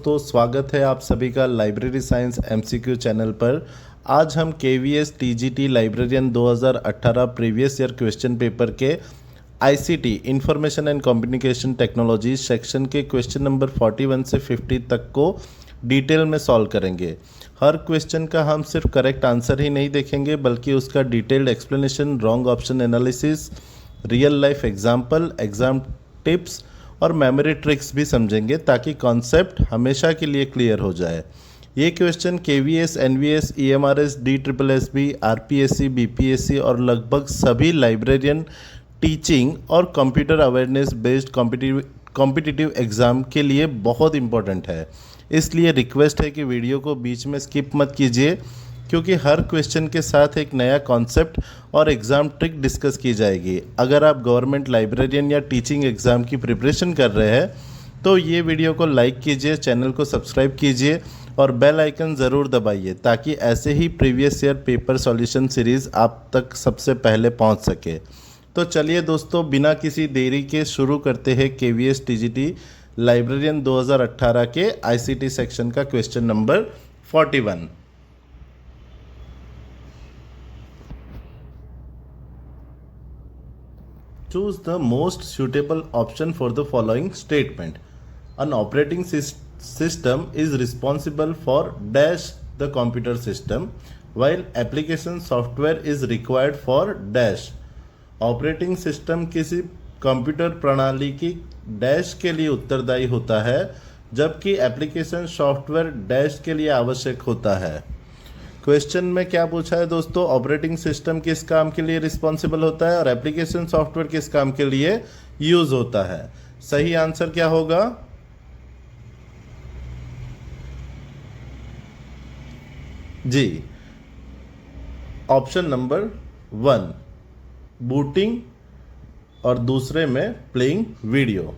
दोस्तों, स्वागत है आप सभी का लाइब्रेरी साइंस एमसीक्यू चैनल पर। आज हम KVS TGT librarian 2018 previous year question paper के ICT information and communication technology section के क्वेश्चन नंबर 41 से 50 तक को डिटेल में सॉल्व करेंगे। हर क्वेश्चन का हम सिर्फ करेक्ट आंसर ही नहीं देखेंगे बल्कि उसका detailed explanation, wrong option analysis, real life example, exam tips और मेमोरी ट्रिक्स भी समझेंगे ताकि कॉन्सेप्ट हमेशा के लिए क्लियर हो जाए। ये question KVS, NVS, EMRS, DSSSB, RPSC, BPSC और लगभग सभी लाइब्रेरियन टीचिंग और computer awareness based competitive exam के लिए बहुत इंपॉर्टेंट है। इसलिए रिक्वेस्ट है कि वीडियो को बीच में स्किप मत कीजिए क्योंकि हर क्वेश्चन के साथ एक नया कॉन्सेप्ट और एग्ज़ाम ट्रिक डिस्कस की जाएगी। अगर आप गवर्नमेंट लाइब्रेरियन या टीचिंग एग्ज़ाम की प्रिपरेशन कर रहे हैं तो ये वीडियो को लाइक कीजिए, चैनल को सब्सक्राइब कीजिए और बेल आइकन ज़रूर दबाइए ताकि ऐसे ही previous year paper solution series आप तक सबसे पहले पहुंच सके। तो चलिए दोस्तों, बिना किसी देरी के शुरू करते हैं केवीएस टीजीटी लाइब्रेरियन 2018 के आईसीटी सेक्शन का question number 41। Choose the most suitable option for the following statement. An operating system is responsible for dash the computer system while application software is required for dash. Operating system किसी computer प्रणाली की dash के लिए उत्तरदायी होता है जबकि application software dash के लिए आवश्यक होता है। क्वेश्चन में क्या पूछा है दोस्तों? ऑपरेटिंग सिस्टम किस काम के लिए रिस्पॉन्सिबल होता है और एप्लीकेशन सॉफ्टवेयर किस काम के लिए यूज होता है। सही आंसर क्या होगा? जी, ऑप्शन नंबर 1 बूटिंग और दूसरे में प्लेइंग वीडियो।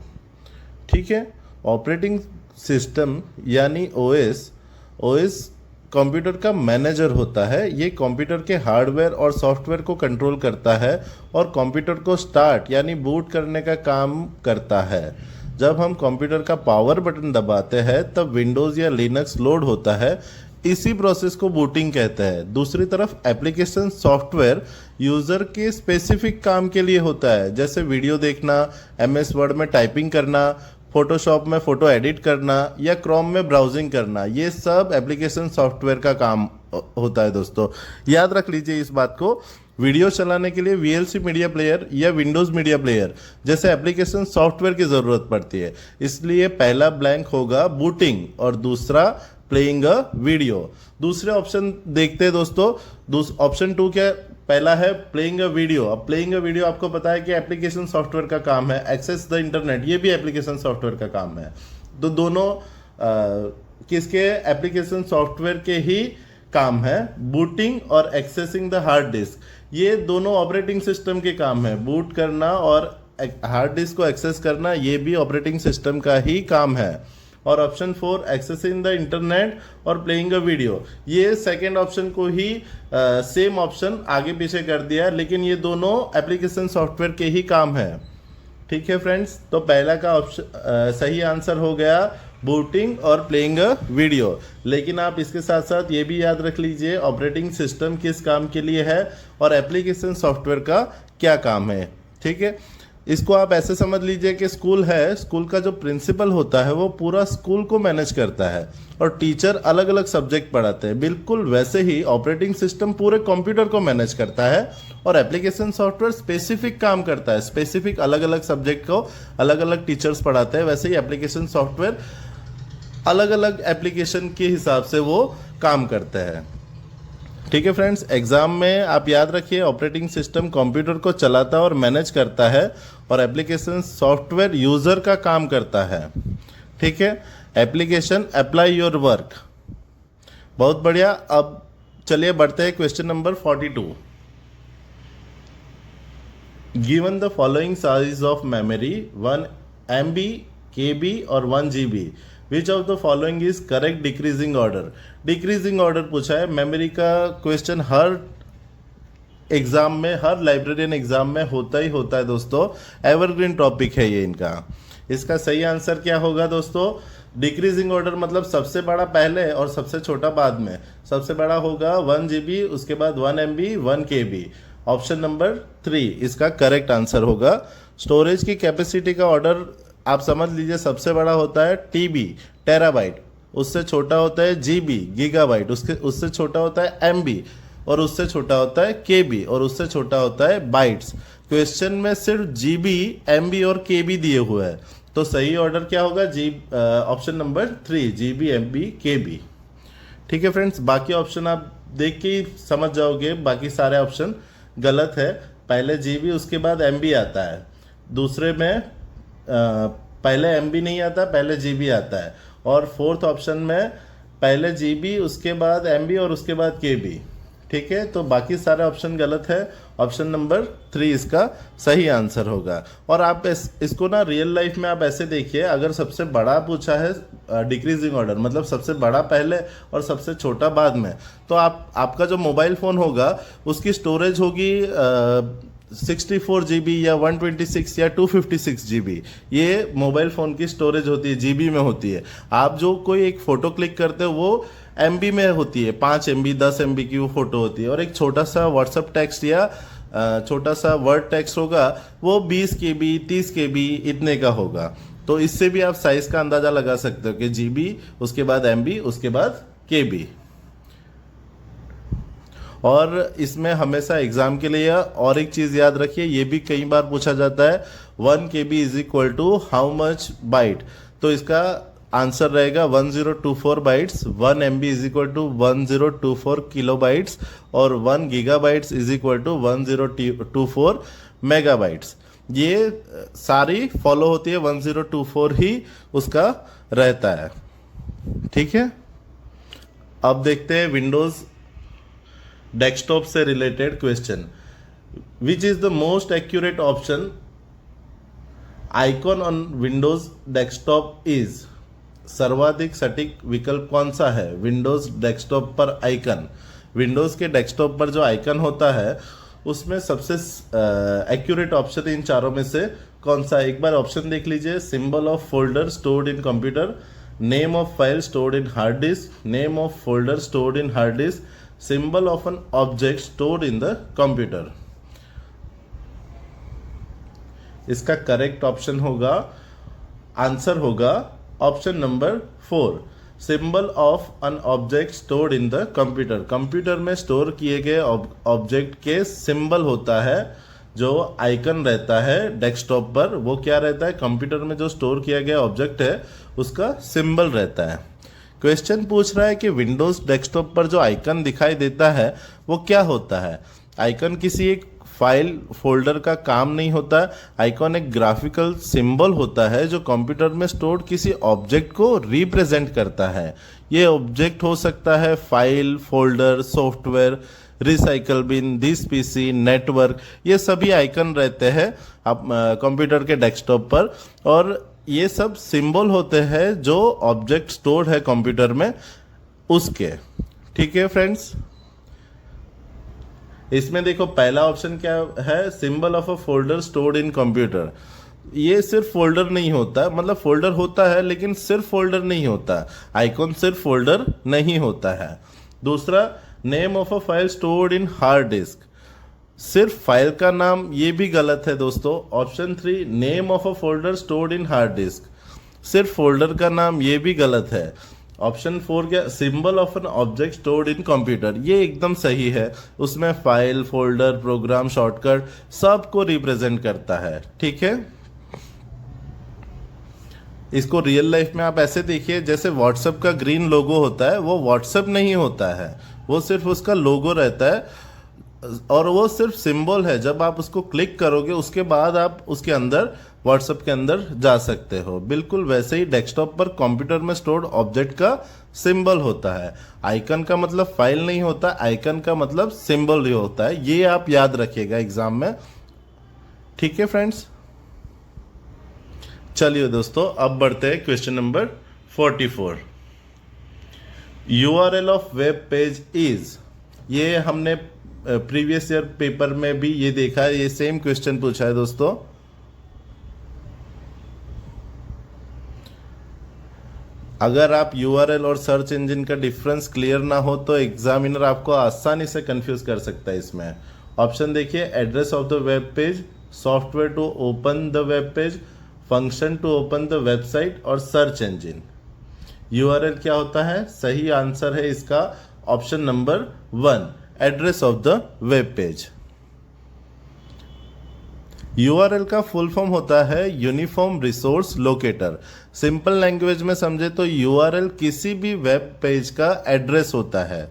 ठीक है, ऑपरेटिंग सिस्टम यानी ओएस कंप्यूटर का मैनेजर होता है। ये कंप्यूटर के हार्डवेयर और सॉफ्टवेयर को कंट्रोल करता है और कंप्यूटर को स्टार्ट यानी बूट करने का काम करता है। जब हम कंप्यूटर का पावर बटन दबाते हैं तब विंडोज़ या लिनक्स लोड होता है। इसी प्रोसेस को बूटिंग कहते हैं। दूसरी तरफ एप्लीकेशन सॉफ्टवेयर यूज़र के स्पेसिफिक काम के लिए होता है, जैसे वीडियो देखना, एमएस वर्ड में टाइपिंग करना, फोटोशॉप में फ़ोटो एडिट करना या क्रोम में ब्राउजिंग करना। ये सब एप्लीकेशन सॉफ्टवेयर का काम होता है दोस्तों। याद रख लीजिए इस बात को। वीडियो चलाने के लिए वीएलसी मीडिया प्लेयर या विंडोज़ मीडिया प्लेयर जैसे एप्लीकेशन सॉफ्टवेयर की ज़रूरत पड़ती है। इसलिए पहला ब्लैंक होगा बूटिंग और दूसरा प्लेइंग अ वीडियो। दूसरे ऑप्शन देखते हैं दोस्तों। ऑप्शन 2 क्या? पहला है प्लेइंग अ वीडियो। अब प्लेइंग अ वीडियो आपको पता है कि एप्लीकेशन सॉफ्टवेयर का काम है। एक्सेस द इंटरनेट ये भी एप्लीकेशन सॉफ्टवेयर का काम है। तो दोनों किसके? एप्लीकेशन सॉफ्टवेयर के ही काम है। बूटिंग और एक्सेसिंग द हार्ड डिस्क ये दोनों ऑपरेटिंग सिस्टम के काम है। बूट करना और हार्ड डिस्क को एक्सेस करना ये भी ऑपरेटिंग सिस्टम का ही काम है। और ऑप्शन 4 एक्सेसिंग द इंटरनेट और प्लेइंग अ वीडियो ये सेकेंड ऑप्शन को ही सेम ऑप्शन आगे पीछे कर दिया, लेकिन ये दोनों एप्लीकेशन सॉफ्टवेयर के ही काम है। ठीक है फ्रेंड्स, तो पहला का ऑप्शन सही आंसर हो गया बूटिंग और प्लेइंग अ वीडियो। लेकिन आप इसके साथ साथ ये भी याद रख लीजिए ऑपरेटिंग सिस्टम किस काम के लिए है और एप्लीकेशन सॉफ्टवेयर का क्या काम है। ठीक है, इसको आप ऐसे समझ लीजिए कि स्कूल है, स्कूल का जो प्रिंसिपल होता है वो पूरा स्कूल को मैनेज करता है और टीचर अलग अलग सब्जेक्ट पढ़ाते हैं। बिल्कुल वैसे ही ऑपरेटिंग सिस्टम पूरे कंप्यूटर को मैनेज करता है और एप्लीकेशन सॉफ्टवेयर स्पेसिफिक काम करता है। स्पेसिफिक अलग अलग सब्जेक्ट को अलग अलग टीचर्स पढ़ाते हैं। वैसे ही एप्लीकेशन सॉफ्टवेयर अलग अलग एप्लीकेशन के हिसाब से वो काम करते हैं। ठीक है फ्रेंड्स, एग्जाम में आप याद रखिए ऑपरेटिंग सिस्टम कंप्यूटर को चलाता और मैनेज करता है और एप्लीकेशन सॉफ्टवेयर यूज़र का काम करता है। ठीक है, एप्लीकेशन अप्लाई योर वर्क। बहुत बढ़िया। अब चलिए बढ़ते हैं question number 42। Given the following size of memory 1 MB, KB और 1 GB, which of the following is correct decreasing order. Decreasing order पूछा है। मेमोरी का क्वेश्चन हर एग्जाम में, हर लाइब्रेरियन एग्जाम में होता ही होता है दोस्तों। एवरग्रीन टॉपिक है ये इनका। इसका सही आंसर क्या होगा दोस्तों? डिक्रीजिंग ऑर्डर मतलब सबसे बड़ा पहले और सबसे छोटा बाद में। सबसे बड़ा होगा 1 GB, उसके बाद 1 MB, 1 KB। ऑप्शन नंबर 3 इसका करेक्ट आंसर होगा। स्टोरेज की कैपेसिटी का ऑर्डर आप समझ लीजिए, सबसे बड़ा होता है TB टेराबाइट, उससे छोटा होता है GB गीगाबाइट, उससे छोटा होता है MB, और उससे छोटा होता है KB, और उससे छोटा होता है बाइट्स। क्वेश्चन में सिर्फ GB, MB और KB दिए हुए हैं, तो सही ऑर्डर क्या होगा? Option number 3 GB MB KB। ठीक है फ्रेंड्स, बाकी ऑप्शन आप देख के ही समझ जाओगे, बाकी सारे ऑप्शन गलत है। पहले GB उसके बाद MB आता है, दूसरे में पहले MB नहीं आता, पहले GB आता है, और फोर्थ ऑप्शन में पहले GB उसके बाद MB और उसके बाद KB। ठीक है, तो बाकी सारे ऑप्शन गलत है। ऑप्शन नंबर 3 इसका सही आंसर होगा। और आप इसको ना रियल लाइफ में आप ऐसे देखिए, अगर सबसे बड़ा पूछा है डिक्रीजिंग ऑर्डर मतलब सबसे बड़ा पहले और सबसे छोटा बाद में, तो आपका जो मोबाइल फ़ोन होगा उसकी स्टोरेज होगी 64 GB या 126 या 256 GB। ये मोबाइल फ़ोन की स्टोरेज होती है, GB में होती है। आप जो कोई एक फ़ोटो क्लिक करते हो वो MB में होती है, 5 MB 10 MB की वो फ़ोटो होती है, और एक छोटा सा व्हाट्सअप टेक्स्ट या छोटा सा वर्ड टेक्स्ट होगा वो 20 KB 30 KB इतने का होगा। तो इससे भी आप साइज़ का अंदाज़ा लगा सकते हो कि GB उसके बाद MB उसके बाद KB। और इसमें हमेशा एग्जाम के लिए और एक चीज़ याद रखिए, ये भी कई बार पूछा जाता है 1 KB is equal to how much byte. तो इसका आंसर रहेगा 1024 bytes. 1 MB is equal to 1024 kilobytes, और 1 gigabytes is equal to 1024 megabytes. ये सारी फॉलो होती है, 1024 ही उसका रहता है। ठीक है, अब देखते हैं विंडोज़ डेस्कटॉप से related question. Which is the most accurate option icon on Windows desktop is. सर्वाधिक सटीक विकल्प कौन सा है विंडोज डेस्कटॉप पर आइकन? विंडोज के डेस्कटॉप पर जो आइकन होता है उसमें सबसे एक्यूरेट ऑप्शन इन चारों में से कौन सा? एक बार ऑप्शन देख लीजिए। Symbol of folder stored in computer, name of file stored in hard disk, name of folder stored in hard disk, symbol of an object stored in the computer. इसका correct option होगा, answer होगा option number 4, symbol of an object stored in the computer. Computer में store किए गए object के symbol होता है, जो आइकन रहता है डेस्कटॉप पर, वो क्या रहता है? कंप्यूटर में जो स्टोर किया गया ऑब्जेक्ट है उसका सिंबल रहता है। क्वेश्चन पूछ रहा है कि विंडोज डेस्कटॉप पर जो आइकन दिखाई देता है वो क्या होता है? आइकन किसी एक फाइल फोल्डर का काम नहीं होता। आइकॉन एक ग्राफिकल सिंबल होता है जो कंप्यूटर में स्टोर्ड किसी ऑब्जेक्ट को रिप्रेजेंट करता है। ये ऑब्जेक्ट हो सकता है file, folder, software, recycle bin, this PC, network, ये सभी आइकन रहते हैं कंप्यूटर के डेस्कटॉप पर, और ये सब सिंबल होते हैं जो ऑब्जेक्ट स्टोर्ड है कंप्यूटर में उसके। ठीक है फ्रेंड्स, इसमें देखो पहला ऑप्शन क्या है? Symbol of a folder stored in computer. ये सिर्फ फोल्डर नहीं होता, मतलब फोल्डर होता है लेकिन सिर्फ फोल्डर नहीं होता, आइकॉन सिर्फ फोल्डर नहीं होता है। दूसरा, name of a file stored in hard disk, सिर्फ फाइल का नाम, ये भी गलत है दोस्तों। Option 3, name of a folder stored in hard disk, सिर्फ फोल्डर का नाम, ये भी गलत है। ऑप्शन 4 क्या? Symbol of an object stored in computer, ये एकदम सही है। उसमें फाइल, फोल्डर, प्रोग्राम, शॉर्टकट सबको रिप्रेजेंट करता है। ठीक है, इसको रियल लाइफ में आप ऐसे देखिए, जैसे व्हाट्सएप का ग्रीन लोगो होता है वो व्हाट्सएप नहीं होता है, वो सिर्फ उसका लोगो रहता है और वो सिर्फ सिंबल है। जब आप उसको क्लिक करोगे उसके बाद आप उसके अंदर व्हाट्सएप के अंदर जा सकते हो। बिल्कुल वैसे ही डेस्कटॉप पर कंप्यूटर में स्टोर्ड ऑब्जेक्ट का सिंबल होता है। आइकन का मतलब फाइल नहीं होता, आइकन का मतलब सिंबल ही होता है। ये आप याद रखिएगा एग्जाम में। ठीक है फ्रेंड्स, चलिए दोस्तों अब बढ़ते हैं question number 44। URL of web page is, ये हमने प्रीवियस ईयर पेपर में भी ये देखा है, ये सेम क्वेश्चन पूछा है दोस्तों। अगर आप यूआरएल और सर्च इंजन का डिफरेंस क्लियर ना हो तो एग्जामिनर आपको आसानी से कंफ्यूज कर सकता है इसमें। ऑप्शन देखिए, address of the web page, software to open the web page, function to open the website और सर्च इंजन। यूआरएल क्या होता है? सही आंसर है इसका option number 1, address of the web page. URL का फुल फॉर्म होता है uniform resource locator. Simple language में समझे तो यूआरएल किसी भी वेब पेज का एड्रेस होता है।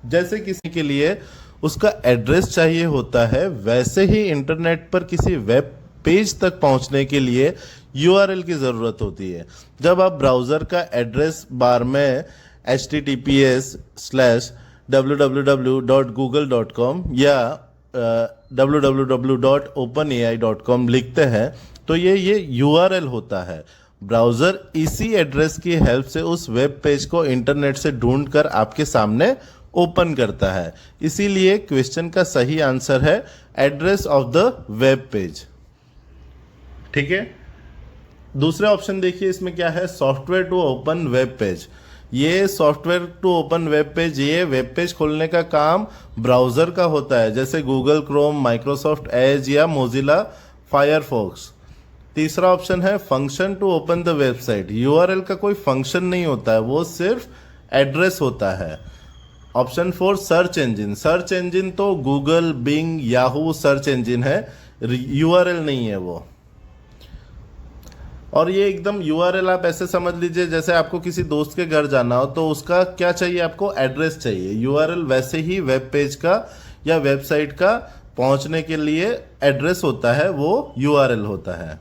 जैसे किसी के लिए उसका एड्रेस चाहिए होता है, वैसे ही इंटरनेट पर किसी वेब पेज तक पहुंचने के लिए यूआरएल की ज़रूरत होती है। जब आप ब्राउज़र का एड्रेस बार में https://www.google.com या www.openai.com लिखते हैं तो ये यूआरएल होता है। ब्राउज़र इसी एड्रेस की हेल्प से उस वेब पेज को इंटरनेट से ढूंढकर आपके सामने ओपन करता है। इसीलिए क्वेश्चन का सही आंसर है address of the web page. ठीक है, दूसरे ऑप्शन देखिए, इसमें क्या है? Software to open web page. ये software to open web page, ये वेब पेज खोलने का काम ब्राउज़र का होता है, जैसे गूगल क्रोम, माइक्रोसॉफ्ट एज या मोजिला फायरफॉक्स। तीसरा ऑप्शन है function to open the website. URL का कोई फंक्शन नहीं होता है, वो सिर्फ एड्रेस होता है। Option 4 search engine. Search engine तो Google, Bing, Yahoo search engine है, यूआरएल नहीं है वो। और ये एकदम यूआरएल आप ऐसे समझ लीजिए जैसे आपको किसी दोस्त के घर जाना हो तो उसका क्या चाहिए? आपको एड्रेस चाहिए। यूआरएल वैसे ही वेब पेज का या वेबसाइट का पहुंचने के लिए एड्रेस होता है, वो यूआरएल होता है।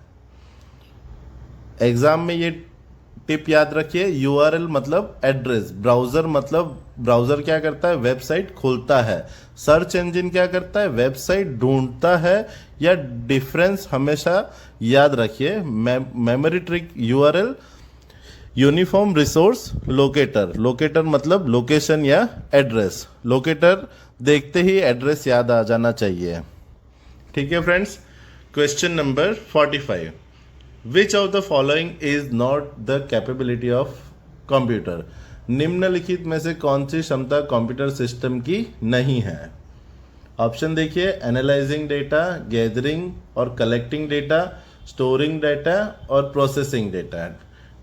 एग्जाम में ये टिप याद रखिए, यूआरएल मतलब एड्रेस, ब्राउज़र मतलब ब्राउज़र क्या करता है? वेबसाइट खोलता है। सर्च इंजन क्या करता है? वेबसाइट ढूंढता है। या डिफरेंस हमेशा याद रखिए, memory trick URL, uniform resource locator. Locator मतलब लोकेशन या एड्रेस। लोकेटर देखते ही एड्रेस याद आ जाना चाहिए। ठीक है friends, question number 45, which of the following is not the capability of computer. निम्नलिखित में से कौन सी क्षमता कंप्यूटर सिस्टम की नहीं है? ऑप्शन देखिए, एनालाइजिंग डेटा, गैदरिंग और कलेक्टिंग डेटा, स्टोरिंग डेटा और प्रोसेसिंग डेटा।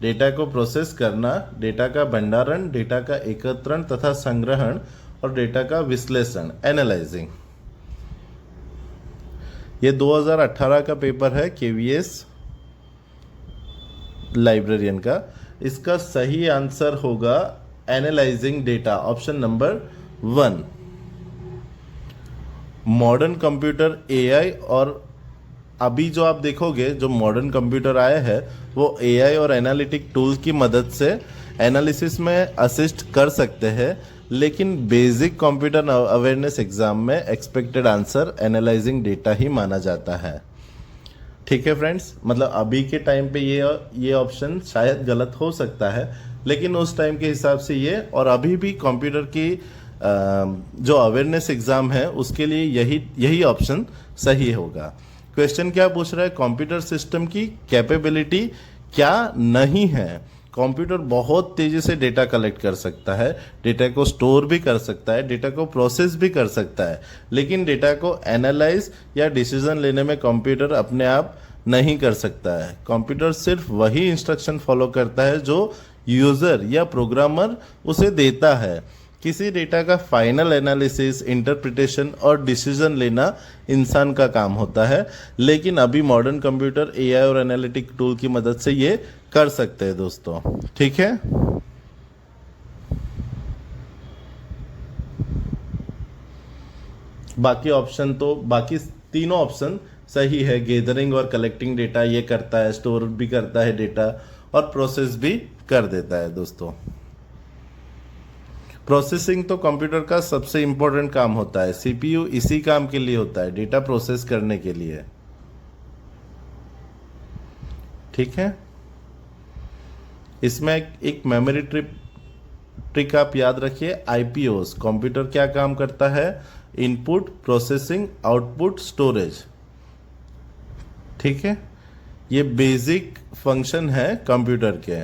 डेटा को प्रोसेस करना, डेटा का भंडारण, डेटा का एकत्रण तथा संग्रहण और डेटा का विश्लेषण, एनालाइजिंग। ये 2018 का पेपर है केवीएस लाइब्रेरियन का। इसका सही आंसर होगा analysing data, option number 1। Modern computer AI और अभी जो आप देखोगे जो मॉडर्न कंप्यूटर आए हैं वो एआई और एनालिटिक टूल की मदद से एनालिसिस में असिस्ट कर सकते हैं, लेकिन बेसिक कंप्यूटर अवेयरनेस एग्जाम में एक्सपेक्टेड आंसर एनालाइजिंग डेटा ही माना जाता है। ठीक है फ्रेंड्स, मतलब अभी के टाइम पे ये ऑप्शन शायद गलत हो सकता है, लेकिन उस टाइम के हिसाब से ये, और अभी भी कंप्यूटर की जो अवेयरनेस एग्जाम है उसके लिए यही ऑप्शन सही होगा। क्वेश्चन क्या पूछ रहा है? कंप्यूटर सिस्टम की कैपेबिलिटी क्या नहीं है। कंप्यूटर बहुत तेजी से डेटा कलेक्ट कर सकता है, डेटा को स्टोर भी कर सकता है, डेटा को प्रोसेस भी कर सकता है, लेकिन डेटा को एनालाइज या डिसीजन लेने में कंप्यूटर अपने आप नहीं कर सकता है। कंप्यूटर सिर्फ वही इंस्ट्रक्शन फॉलो करता है जो यूज़र या प्रोग्रामर उसे देता है। किसी डेटा का फाइनल एनालिसिस, इंटरप्रिटेशन और डिसीजन लेना इंसान का काम होता है, लेकिन अभी मॉडर्न कंप्यूटर एआई और एनालिटिक टूल की मदद से ये कर सकते हैं दोस्तों। ठीक है, बाकी तीनों ऑप्शन सही है। गैदरिंग और कलेक्टिंग डेटा ये करता है, स्टोर भी करता है डेटा और प्रोसेस भी कर देता है दोस्तों। प्रोसेसिंग तो कंप्यूटर का सबसे इंपॉर्टेंट काम होता है। सीपीयू इसी काम के लिए होता है, डेटा प्रोसेस करने के लिए। ठीक है, इसमें एक मेमोरी ट्रिक आप याद रखिए, आईपीओस। कंप्यूटर क्या काम करता है? Input, processing, output, storage. ठीक है, ये बेसिक फंक्शन है कंप्यूटर के।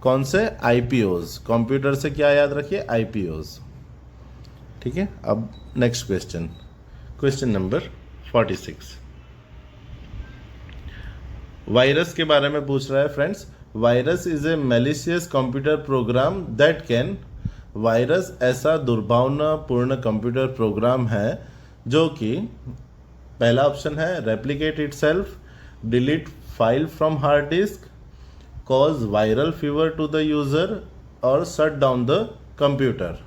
कौन से? आईपीओज। कंप्यूटर से क्या याद रखिए? आईपीओज। ठीक है, अब next question, question number 46। Virus के बारे में पूछ रहा है friends. Virus is a malicious computer program that can, virus ऐसा दुर्भावनापूर्ण कंप्यूटर प्रोग्राम है जो कि, पहला ऑप्शन है replicate itself, delete file from hard disk, cause viral fever to the user और shut down the computer.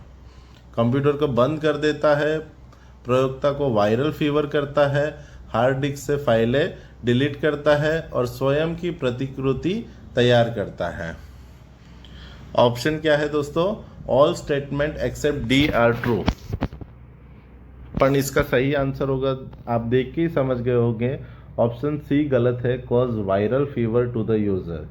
Computer को बंद कर देता है, प्रयोक्ता को वायरल फीवर करता है, हार्ड डिस्क से फाइलें डिलीट करता है और स्वयं की प्रतिकृति तैयार करता है। ऑप्शन क्या है दोस्तों? All statement accept D R true. पर इसका सही आंसर होगा, आप देख के ही समझ गए होंगे, ऑप्शन सी गलत है, cause viral fever to the user.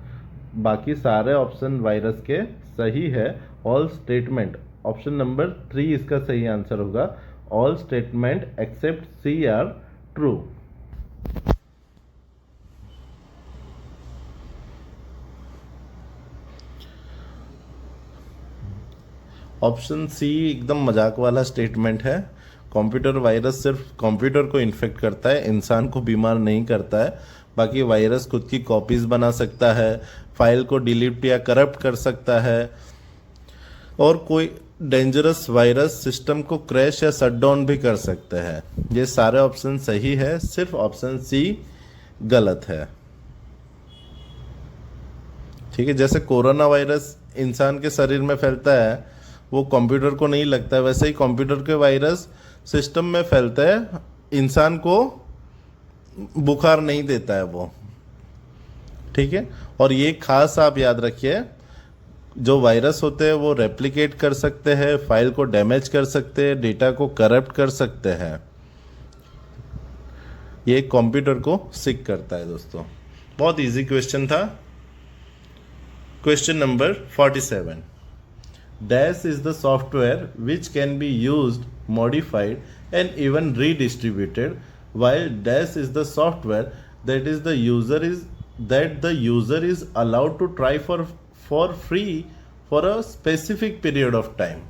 बाकी सारे ऑप्शन वायरस के सही है। ऑल स्टेटमेंट, ऑप्शन नंबर 3 इसका सही आंसर होगा। All statement except C are true. Option C एकदम मजाक वाला स्टेटमेंट है। कंप्यूटर वायरस सिर्फ कंप्यूटर को इन्फेक्ट करता है, इंसान को बीमार नहीं करता है। बाकी वायरस खुद की कॉपीज बना सकता है, फाइल को डिलीट या करप्ट कर सकता है, और कोई डेंजरस वायरस सिस्टम को क्रैश या शट डाउन भी कर सकते हैं। ये सारे ऑप्शन सही है, सिर्फ ऑप्शन सी गलत है। ठीक है, जैसे कोरोना वायरस इंसान के शरीर में फैलता है, वो कंप्यूटर को नहीं लगता है, वैसे ही कंप्यूटर के वायरस सिस्टम में फैलता है, इंसान को बुखार नहीं देता है वो। ठीक है, और ये खास आप याद रखिए, जो वायरस होते हैं वो रेप्लिकेट कर सकते हैं, फाइल को डैमेज कर सकते हैं, डेटा को करप्ट कर सकते हैं। ये कंप्यूटर को सिक करता है दोस्तों। बहुत इजी क्वेश्चन था। Question number 47। Dash is the software which can be used, modified and even redistributed, while dash is the software that the user is allowed to try for free for a specific period of time।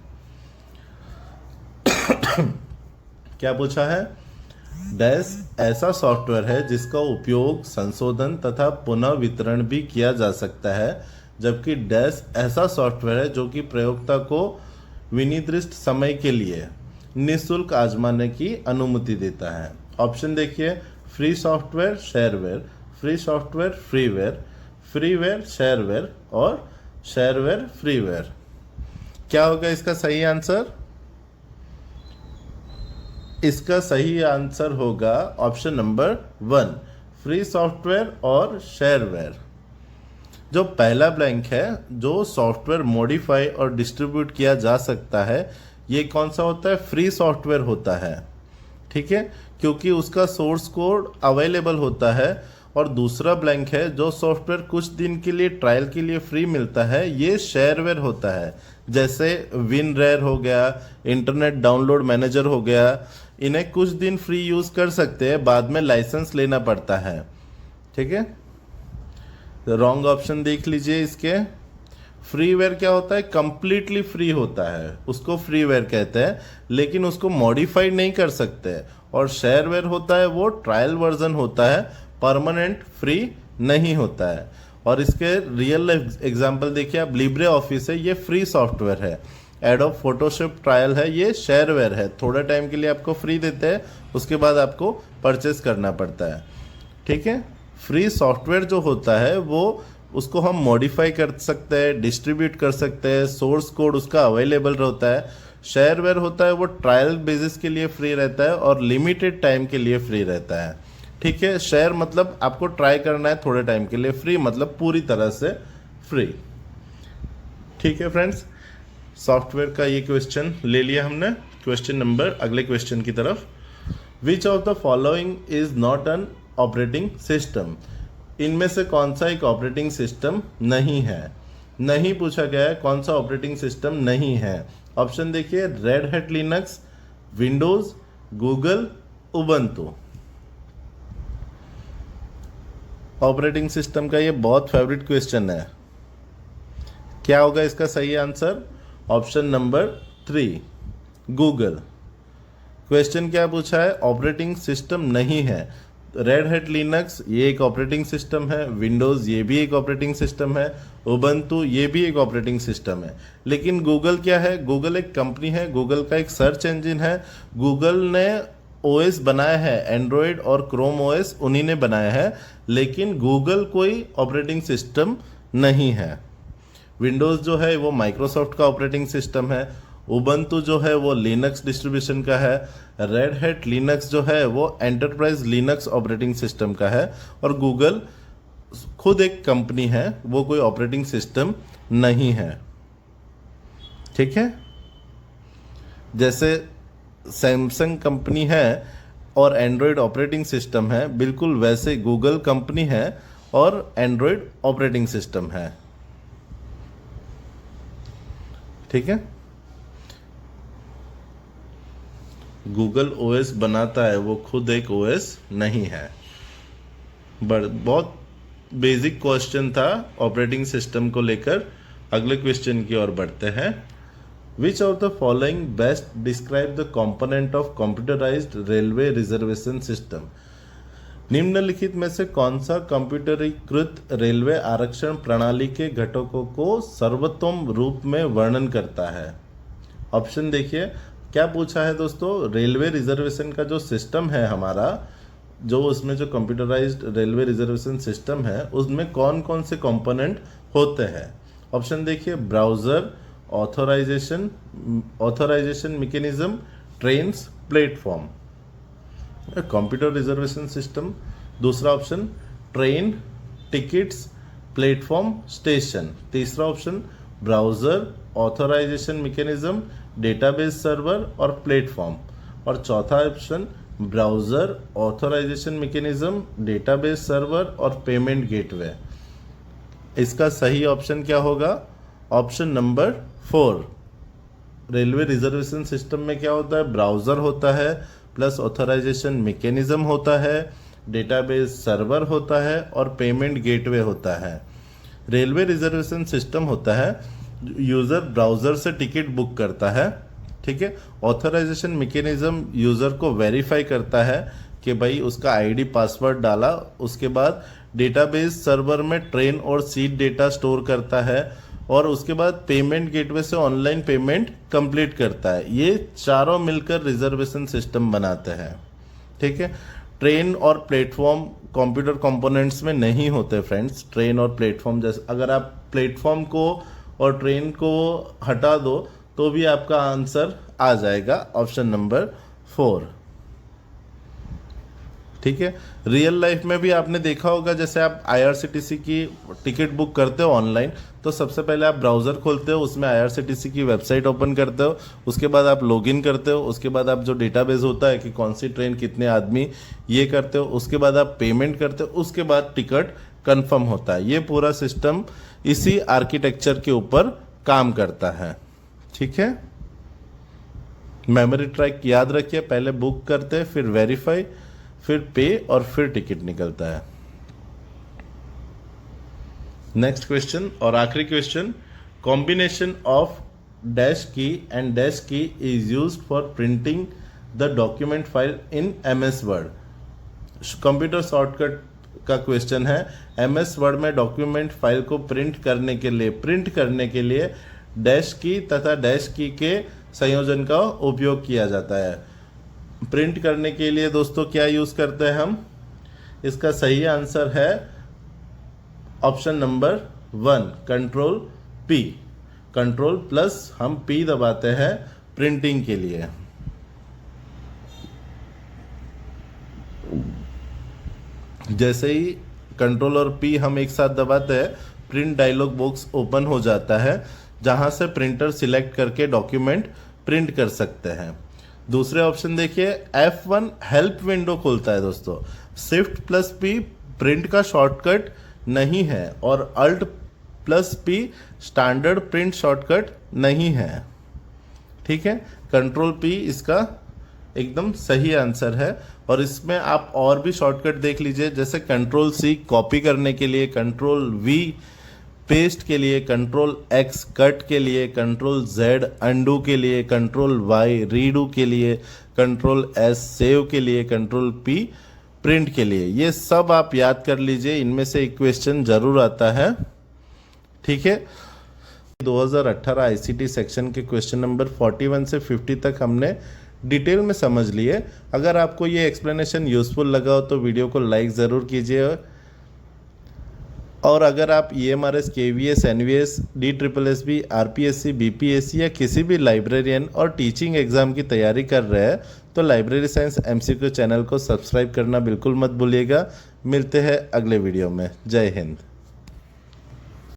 क्या पूछा है? Dash ऐसा software है जिसका उपयोग संशोधन तथा पुनः वितरण भी किया जा सकता है, जबकि डैश ऐसा सॉफ्टवेयर है जो कि प्रयोक्ता को विनिर्दिष्ट समय के लिए निःशुल्क आजमाने की अनुमति देता है। ऑप्शन देखिए, free software, shareware, free software, freeware, freeware, shareware और शेयरवेयर, फ्रीवेयर। क्या होगा इसका सही आंसर? इसका सही आंसर होगा ऑप्शन नंबर 1, फ्री सॉफ्टवेयर और शेयरवेयर। जो पहला ब्लैंक है, जो सॉफ्टवेयर मॉडिफाई और डिस्ट्रीब्यूट किया जा सकता है, ये कौन सा होता है? फ्री सॉफ्टवेयर होता है। ठीक है, क्योंकि उसका सोर्स कोड अवेलेबल होता है। और दूसरा ब्लैंक है, जो सॉफ्टवेयर कुछ दिन के लिए ट्रायल के लिए फ्री मिलता है, ये शेयरवेयर होता है। जैसे विनरेयर हो गया, इंटरनेट डाउनलोड मैनेजर हो गया, इन्हें कुछ दिन फ्री यूज कर सकते हैं, बाद में लाइसेंस लेना पड़ता है। ठीक है, रॉन्ग ऑप्शन देख लीजिए इसके। फ्रीवेयर क्या होता है? कंप्लीटली फ्री होता है, उसको फ्रीवेयर कहते हैं, लेकिन उसको मॉडिफाइड नहीं कर सकते। और शेयरवेयर होता है वो ट्रायल वर्जन होता है, परमानेंट फ्री नहीं होता है। और इसके रियल एग्जांपल देखिए आप, लिब्रे ऑफिस है, ये फ्री सॉफ्टवेयर है। एडोब फोटोशॉप ट्रायल है, ये शेयरवेयर है, थोड़ा टाइम के लिए आपको फ्री देते हैं, उसके बाद आपको परचेस करना पड़ता है। ठीक है, फ्री सॉफ्टवेयर जो होता है वो, उसको हम मॉडिफाई कर सकते हैं, डिस्ट्रीब्यूट कर सकते हैं, सोर्स कोड उसका अवेलेबल रहता है। शेयरवेयर होता है वो ट्रायल बेसिस के लिए फ्री रहता है और लिमिटेड टाइम के लिए फ्री रहता है। ठीक है, शेयर मतलब आपको ट्राई करना है थोड़े टाइम के लिए, फ्री मतलब पूरी तरह से फ्री। ठीक है फ्रेंड्स, सॉफ्टवेयर का ये क्वेश्चन ले लिया हमने। क्वेश्चन नंबर, अगले क्वेश्चन की तरफ। Which of the following is not an operating system? इनमें से कौन सा एक ऑपरेटिंग सिस्टम नहीं है? नहीं पूछा गया है कौन सा ऑपरेटिंग सिस्टम नहीं है। ऑप्शन देखिए, red hat Linux, Windows, Google, Ubuntu. Operating system का ये बहुत फेवरेट क्वेश्चन है। क्या होगा इसका सही answer? Option number 3 Google. Question क्या पूछा है? ऑपरेटिंग सिस्टम नहीं है। रेड हैट लिनक्स ये एक ऑपरेटिंग सिस्टम है, विंडोज़ ये भी एक ऑपरेटिंग सिस्टम है, उबंटू ये भी एक ऑपरेटिंग सिस्टम है। लेकिन गूगल क्या है? गूगल एक कंपनी है, गूगल का एक सर्च इंजन है। गूगल ने ओएस बनाया है, एंड्रॉयड और क्रोम ओएस उन्हीं ने बनाया है, लेकिन गूगल कोई ऑपरेटिंग सिस्टम नहीं है। विंडोज़ जो है वो माइक्रोसॉफ्ट का ऑपरेटिंग सिस्टम है, उबंटू जो है वो लिनक्स डिस्ट्रीब्यूशन का है, रेड हैट लिनक्स जो है वो एंटरप्राइज लिनक्स ऑपरेटिंग सिस्टम का है, और गूगल खुद एक कंपनी है, वो कोई ऑपरेटिंग सिस्टम नहीं है। ठीक है, जैसे सैमसंग कंपनी है और एंड्रॉयड ऑपरेटिंग सिस्टम है, बिल्कुल वैसे गूगल कंपनी है और एंड्रॉयड ऑपरेटिंग सिस्टम है। ठीक है, गूगल ओएस बनाता है, वो खुद एक ओएस नहीं है। बहुत बेसिक क्वेश्चन था ऑपरेटिंग सिस्टम को लेकर। अगले क्वेश्चन की ओर बढ़ते हैं। Which of the following best describe the component of computerised railway reservation system? निम्नलिखित में से कौन सा कंप्यूटरीकृत रेलवे आरक्षण प्रणाली के घटकों को सर्वोत्तम रूप में वर्णन करता है? ऑप्शन देखिए, क्या पूछा है दोस्तों? रेलवे रिजर्वेशन का जो सिस्टम है हमारा, जो उसमें जो कंप्यूटराइज्ड रेलवे रिजर्वेशन सिस्टम है, उसमें कौन कौन से कंपोनेंट होते हैं? ऑप्शन देखिए, browser, authorisation mechanism, trains, platform. Computer reservation system. दूसरा option train, tickets, platform, station. तीसरा option browser, authorisation mechanism, database server और प्लेटफॉर्म। और चौथा option browser, authorisation mechanism, database server और पेमेंट गेटवे। इसका सही ऑप्शन क्या होगा? Option number 4। Railway reservation system में क्या होता है? ब्राउज़र होता है, प्लस ऑथराइजेशन मैकेनिज्म होता है, डेटाबेस सर्वर होता है और पेमेंट गेटवे होता है। रेलवे रिजर्वेशन सिस्टम होता है, यूज़र ब्राउज़र से टिकट बुक करता है। ठीक है, ऑथराइजेशन मैकेनिज्म यूज़र को वेरीफाई करता है कि भाई उसका आईडी पासवर्ड डाला, उसके बाद डेटाबेस सर्वर में ट्रेन और सीट डेटा स्टोर करता है, और उसके बाद पेमेंट गेटवे से ऑनलाइन पेमेंट कंप्लीट करता है। ये चारों मिलकर रिजर्वेशन सिस्टम बनाते हैं। ठीक है, ट्रेन और प्लेटफॉर्म कंप्यूटर कंपोनेंट्स में नहीं होते फ्रेंड्स। ट्रेन और प्लेटफॉर्म, जैसे अगर आप प्लेटफॉर्म को और ट्रेन को हटा दो तो भी आपका आंसर आ जाएगा ऑप्शन नंबर 4। ठीक है, रियल लाइफ में भी आपने देखा होगा, जैसे आप IRCTC की टिकट बुक करते हो ऑनलाइन, तो सबसे पहले आप ब्राउज़र खोलते हो, उसमें IRCTC की वेबसाइट ओपन करते हो, उसके बाद आप लॉगिन करते हो, उसके बाद आप जो डेटाबेस होता है कि कौन सी ट्रेन कितने आदमी, ये करते हो, उसके बाद आप पेमेंट करते हो, उसके बाद टिकट कंफर्म होता है। ये पूरा सिस्टम इसी आर्किटेक्चर के ऊपर काम करता है। ठीक है, मेमोरी ट्रैक याद रखिए, पहले बुक करते हैं, फिर वेरीफाई, फिर पे और फिर टिकट निकलता है। नेक्स्ट क्वेश्चन और आखिरी क्वेश्चन, कॉम्बिनेशन ऑफ डैश की एंड डैश की is used for printing the document file in MS word. Computer shortcut का क्वेश्चन है। MS वर्ड में डॉक्यूमेंट फाइल को प्रिंट करने के लिए डैश की तथा डैश की के संयोजन का उपयोग किया जाता है। प्रिंट करने के लिए दोस्तों क्या यूज करते हैं हम? इसका सही आंसर है option number 1 control P। Control plus हम P दबाते हैं प्रिंटिंग के लिए। जैसे ही कंट्रोल और P हम एक साथ दबाते हैं, प्रिंट डायलॉग बॉक्स ओपन हो जाता है, जहां से प्रिंटर सिलेक्ट करके डॉक्यूमेंट प्रिंट कर सकते हैं। दूसरे ऑप्शन देखिए, F1 हेल्प विंडो खोलता है दोस्तों। शिफ्ट प्लस P प्रिंट का शॉर्टकट नहीं है, और alt plus P standard print shortcut नहीं है। ठीक है, कंट्रोल P इसका एकदम सही आंसर है। और इसमें आप और भी शॉर्टकट देख लीजिए, जैसे कंट्रोल C कॉपी करने के लिए, कंट्रोल V पेस्ट के लिए कंट्रोल एक्स, कट के लिए कंट्रोल जेड, अंडू के लिए कंट्रोल वाई, रीडू के लिए कंट्रोल एस, सेव के लिए कंट्रोल पी, प्रिंट के लिए। ये सब आप याद कर लीजिए, इनमें से एक क्वेश्चन जरूर आता है। ठीक है, 2018 आईसीटी सेक्शन के क्वेश्चन नंबर 41 से 50 तक हमने डिटेल में समझ लिए। अगर आपको ये एक्सप्लेनेशन यूजफुल लगा हो तो वीडियो को लाइक ज़रूर कीजिए, और अगर आप EMRS, KVS, NVS, DSSB, RPSC, BPSC या किसी भी लाइब्रेरियन और टीचिंग एग्ज़ाम की तैयारी कर रहे हैं तो लाइब्रेरी साइंस MCQ चैनल को सब्सक्राइब करना बिल्कुल मत भूलिएगा। मिलते हैं अगले वीडियो में। जय हिंद।